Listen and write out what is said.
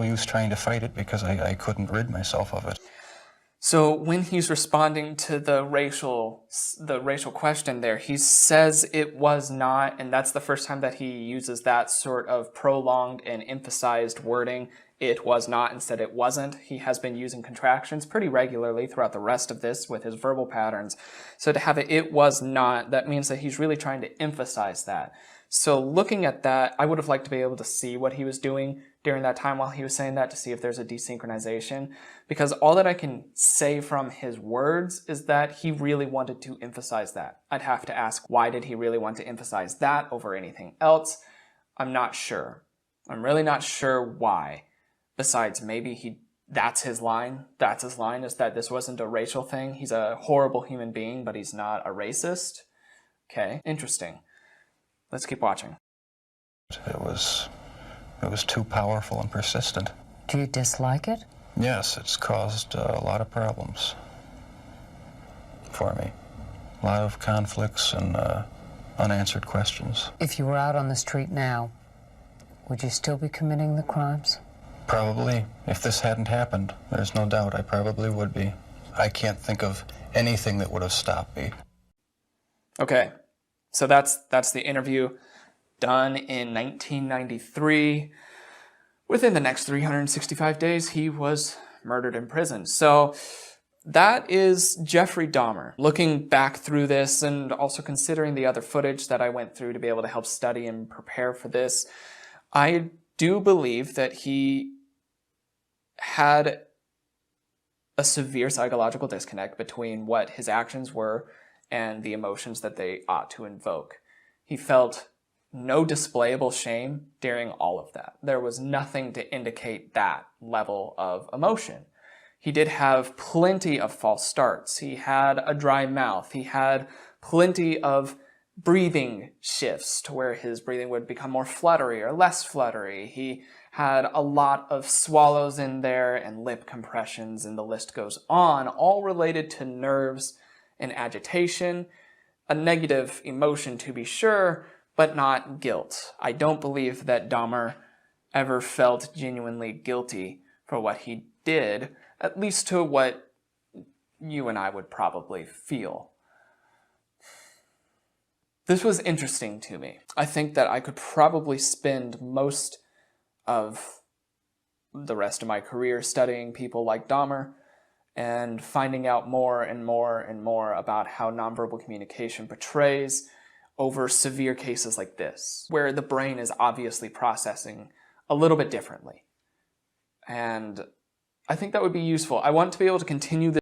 He was trying to fight it because I couldn't rid myself of it. So when he's responding to the racial question there, he says it was not, and that's the first time that he uses that sort of prolonged and emphasized wording. It was not instead it wasn't. He has been using contractions pretty regularly throughout the rest of this with his verbal patterns. So to have it was not, that means that he's really trying to emphasize that. So looking at that, I would have liked to be able to see what he was doing during that time while he was saying that, to see if there's a desynchronization, because all that I can say from his words is that he really wanted to emphasize that. I'd have to ask, why did he really want to emphasize that over anything else? I'm not sure. I'm really not sure why. Besides, maybe that's his line. That's his line, is that this wasn't a racial thing. He's a horrible human being, but he's not a racist. Okay, interesting. Let's keep watching. It was too powerful and persistent. Do you dislike it? Yes, it's caused a lot of problems for me. A lot of conflicts and unanswered questions. If you were out on the street now, would you still be committing the crimes? Probably. If this hadn't happened, there's no doubt I probably would be. I can't think of anything that would have stopped me. Okay, so that's the interview done in 1993. Within the next 365 days, he was murdered in prison. So that is Jeffrey Dahmer. Looking back through this and also considering the other footage that I went through to be able to help study and prepare for this, I do believe that he had a severe psychological disconnect between what his actions were and the emotions that they ought to invoke. He felt no displayable shame during all of that. There was nothing to indicate that level of emotion. He did have plenty of false starts. He had a dry mouth. He had plenty of breathing shifts to where his breathing would become more fluttery or less fluttery. He had a lot of swallows in there and lip compressions, and the list goes on, all related to nerves and agitation, a negative emotion to be sure, but not guilt. I don't believe that Dahmer ever felt genuinely guilty for what he did, at least to what you and I would probably feel. This was interesting to me. I think that I could probably spend most of the rest of my career studying people like Dahmer and finding out more and more and more about how nonverbal communication portrays over severe cases like this, where the brain is obviously processing a little bit differently. And I think that would be useful. I want to be able to continue this